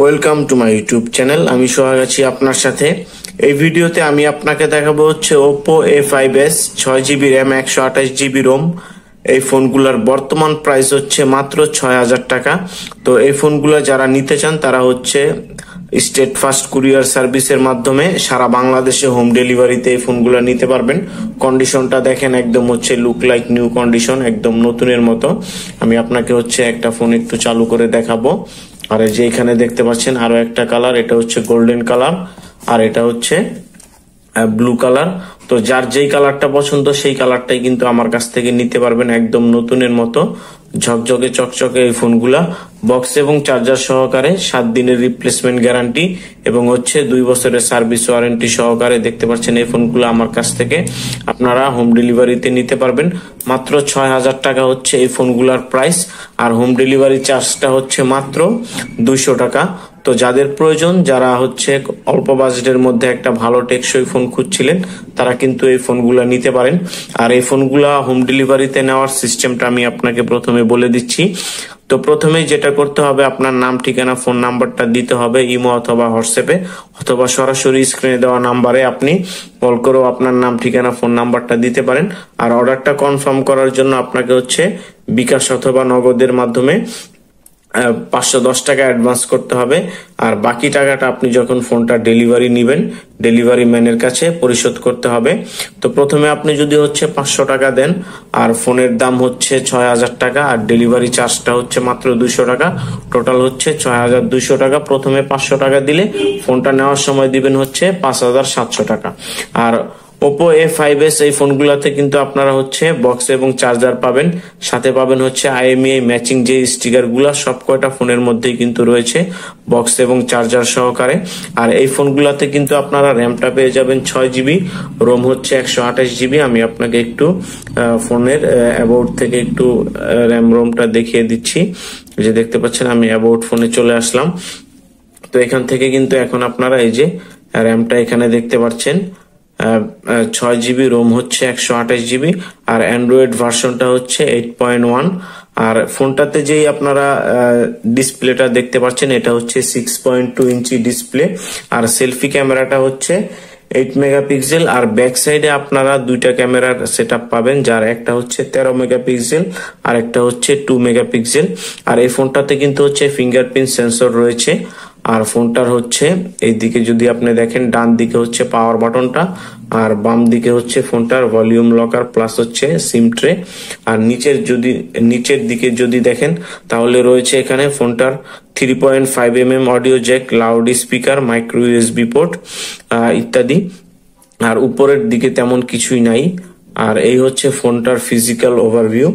Welcome to my YouTube channel. আমি সোহাগ আছি আপনার সাথে। এই ভিডিওতে আমি আপনাকে দেখাবো হচ্ছে Oppo A5s 6GB RAM 128GB ROM। এই ফোনগুলোর বর্তমান প্রাইস হচ্ছে মাত্র 6000 টাকা। তো এই ফোনগুলো যারা নিতে চান তারা হচ্ছে স্টেট ফাস্ট কুরিয়ার সার্ভিসের মাধ্যমে সারা বাংলাদেশে হোম ডেলিভারিতে এই ফোনগুলো নিতে পারবেন। কন্ডিশনটা দেখেন, একদম হচ্ছে লুক লাইক নিউ কন্ডিশন, একদম নতুনের মতো। আমি আপনাকে হচ্ছে একটা ফোন একটু চালু করে দেখাবো। আর এই যে এখানে দেখতে পাচ্ছেন আরো একটা কালার, এটা হচ্ছে গোল্ডেন কালার আর এটা হচ্ছে ব্লু কালার। তো যার যেই কালারটা পছন্দ সেই কালারটাই কিন্তু আমার কাছ থেকে নিতে পারবেন, একদম নতুনের মতো ঝকঝকে চকচকে। এই ফোনগুলা বক্স এবং চার্জার সহকারে 7 দিনের রিপ্লেসমেন্ট গ্যারান্টি এবং হচ্ছে 2 বছরের সার্ভিস ওয়ারেন্টি সহকারে দেখতে পাচ্ছেন এই ফোনগুলো আমার কাছ থেকে আপনারা হোম ডেলিভারিতে নিতে পারবেন। মাত্র 6000 টাকা হচ্ছে এই ফোনগুলোর প্রাইস, আর হোম ডেলিভারি চার্জটা হচ্ছে মাত্র 200 টাকা। তো যাদের প্রয়োজন, যারা হচ্ছে অল্প বাজেটের মধ্যে একটা ভালো টেকসই ফোন খুঁজছিলেন, তারা কিন্তু এই ফোনগুলো নিতে পারেন। আর এই ফোনগুলা হোম ডেলিভারিতে নেওয়ার সিস্টেমটা আমি আপনাকে প্রথমে বলে দিচ্ছি। তো প্রথমে যেটা করতে হবে, আপনার নাম, ঠিকানা, ফোন নাম্বারটা দিতে হবে ইমো অথবা হোয়াটসঅ্যাপে, অথবা সরাসরি স্ক্রিনে দেওয়া নাম্বারে আপনি কল করেও আপনার নাম, ঠিকানা, ফোন নাম্বারটা দিতে পারেন। আর অর্ডারটা কনফার্ম করার জন্য আপনাকে হচ্ছে বিকাশ অথবা নগদের মাধ্যমে 510 টাকা অ্যাডভান্স করতে হবে। আর বাকি টাকাটা আপনি যখন ফোনটা ডেলিভারি নিবেন, ডেলিভারি ম্যানের কাছে পরিশোধ করতে হবে। তো প্রথমে আপনি যদি হচ্ছে 500 টাকা দেন, আর ফোনের দাম হচ্ছে 6000 টাকা, আর ডেলিভারি চার্জটা হচ্ছে মাত্র 200 টাকা, টোটাল হচ্ছে 6200 টাকা। প্রথমে 500 টাকা দিলে ফোনটা নেওয়ার সময় দিবেন হচ্ছে 5700 টাকা। আর Oppo A5s এই ফোনগুলোতে কিন্তু আপনারা হচ্ছে বক্স এবং চার্জার পাবেন, সাথে পাবেন হচ্ছে IMEI ম্যাচিং যে স্টিকার গুলা সব কয়টা ফোনের মধ্যেই কিন্তু রয়েছে বক্স এবং চার্জার সহকারে। আর এই ফোনগুলোতে কিন্তু আপনারা র্যামটা পেয়ে যাবেন 6GB, রোম হচ্ছে 128GB। আমি আপনাকে একটু ফোনের অ্যাবাউট থেকে একটু র্যাম রোমটা দেখিয়ে দিচ্ছি। যে দেখতে পাচ্ছেন আমি অ্যাবাউট ফোনে চলে আসলাম। তো এখান থেকে কিন্তু এখন আপনারা এই যে র্যামটা এখানে দেখতে পাচ্ছেন 6GB, রোম হচ্ছে 128GB, আর অ্যান্ড্রয়েড ভার্সনটা হচ্ছে 8.1। আর ফোনটাতে যেই আপনারা ডিসপ্লেটা দেখতে পাচ্ছেন এটা হচ্ছে 6.2 ইঞ্চি ডিসপ্লে, আর সেলফি ক্যামেরাটা হচ্ছে 8 মেগাপিক্সেল। আর ব্যাক সাইডে আপনারা দুইটা ক্যামেরার সেটআপ পাবেন, যার একটা হচ্ছে 13 মেগাপিক্সেল আর একটা হচ্ছে 2 মেগাপিক্সেল। আর এই ফোনটাতে কিন্তু হচ্ছে ফিঙ্গারপ্রিন্ট সেন্সর রয়েছে। আর ফোনটার হচ্ছে এইদিকে যদি আপনি দেখেন, ডান দিকে হচ্ছে পাওয়ার বাটনটা, আর বাম দিকে হচ্ছে ফোনটার ভলিউম লকার প্লাস হচ্ছে সিম ট্রে। আর নিচের দিকে যদি দেখেন তাহলে রয়েছে এখানে ফোনটার 3.5mm audio Jack, loud speaker, micro USB port ইত্যাদি। আর উপরের দিকে তেমন কিছুই নাই। আর এই হচ্ছে ফোনটার ফিজিক্যাল ওভারভিউ।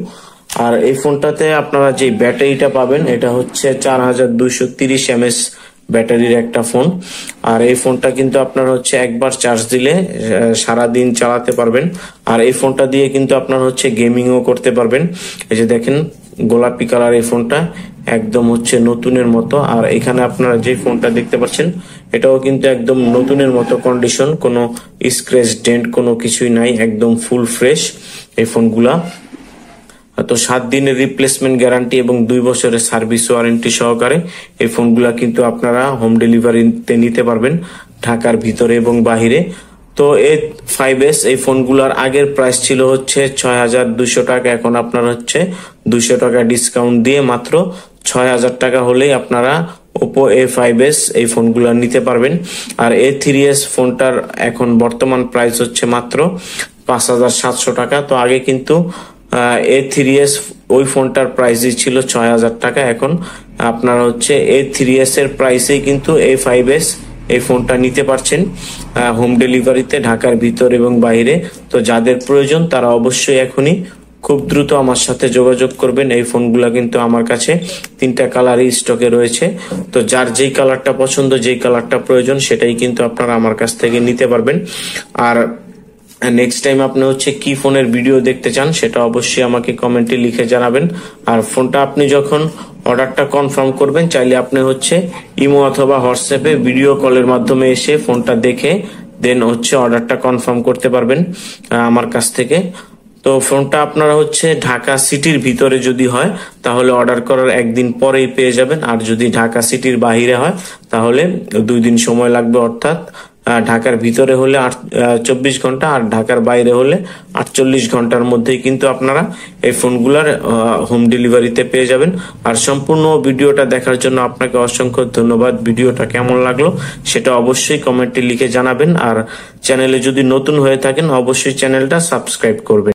আর এই ফোনটাতে আপনারা যে ব্যাটারিটা পাবেন এটা হচ্ছে 4230 mAh ব্যাটারির একটা ফোন। আর এই ফোনটা কিন্তু আপনার হচ্ছে একবার চার্জ দিলে সারাদিন চালাতে পারবেন। আর এই ফোনটা দিয়ে কিন্তু আপনার হচ্ছে গেমিংও করতে পারবেন। এই যে দেখেন গোলাপি কালার এই ফোনটা, একদম হচ্ছে নতুনের মতো। আর এখানে আপনারা যে ফোনটা দেখতে পাচ্ছেন এটাও কিন্তু একদম নতুনের মতো কন্ডিশন, কোনো স্ক্র্যাচ ডেন্ট কোনো কিছুই নাই, একদম ফুল ফ্রেশ এই ফোনগুলা। তো 7 দিনের রিপ্লেসমেন্ট গ্যারান্টি এবং 2 বছরের সার্ভিস ওয়ারেন্টি সহকারে এই ফোনগুলা কিন্তু আপনারা হোম ডেলিভারিতে নিতে পারবেন ঢাকার ভিতরে এবং বাহিরে। তো A5s এই ফোনগুলার আগের প্রাইস ছিল হচ্ছে 6200 টাকা, এখন আপনার হচ্ছে 200 টাকা ডিসকাউন্ট দিয়ে মাত্র 6000 টাকা হলেই আপনারা Oppo A5s এই ফোনগুলা নিতে পারবেন। আর A3s ফোনটার এখন বর্তমান প্রাইস হচ্ছে মাত্র 5700 টাকা। তো আগে কিন্তু A3s ওই ফোনটার প্রাইসই ছিল 6000 টাকা, এখন আপনারা হচ্ছে A3s এর প্রাইসেই কিন্তু A5s এই ফোনটা নিতে পারছেন হোম ডেলিভারিতে ঢাকার ভিতর এবং বাইরে। তো যাদের প্রয়োজন তারা অবশ্যই এখনই খুব দ্রুত আমার সাথে যোগাযোগ করবেন। এই ফোনগুলা কিন্তু আমার কাছে 3টা কালারই স্টকে রয়েছে। তো যার যেই কালারটা পছন্দ, যেই কালারটা প্রয়োজন সেটাই কিন্তু আপনারা আমার কাছ থেকে নিতে পারবেন। আর নেক্সট টাইম আপনি হচ্ছে কি ফোনের ভিডিও দেখতে চান সেটা অবশ্যই আমাকে কমেন্টে লিখে জানাবেন। আর ফোনটা আপনি যখন অর্ডারটা কনফার্ম করবেন, চাইলে আপনি হচ্ছে ইমো অথবা হোয়াটসঅ্যাপে ভিডিও কলের মাধ্যমে এসে ফোনটা দেখে দেন হচ্ছে অর্ডারটা কনফার্ম করতে পারবেন আমার কাছ থেকে। তো ফোনটা আপনারা হচ্ছে ঢাকা সিটির ভিতরে যদি হয় তাহলে অর্ডার করার একদিন পরেই পেয়ে যাবেন, আর যদি ঢাকা সিটির বাহিরে হয় তাহলে 2 দিন সময় লাগবে। অর্থাৎ ঢাকার ভিতরে হলে 24 ঘন্টা আর ঢাকার বাইরে হলে 48 ঘন্টার মধ্যেই কিন্তু আপনারা এই ফোনগুলার হোম ডেলিভারিতে পেয়ে যাবেন। আর সম্পূর্ণ ভিডিওটা দেখার জন্য আপনাকে অসংখ্য ধন্যবাদ। ভিডিওটা কেমন লাগলো সেটা অবশ্যই কমেন্টে লিখে জানাবেন, আর চ্যানেলে যদি নতুন হয়ে থাকেন অবশ্যই চ্যানেলটা সাবস্ক্রাইব করবেন।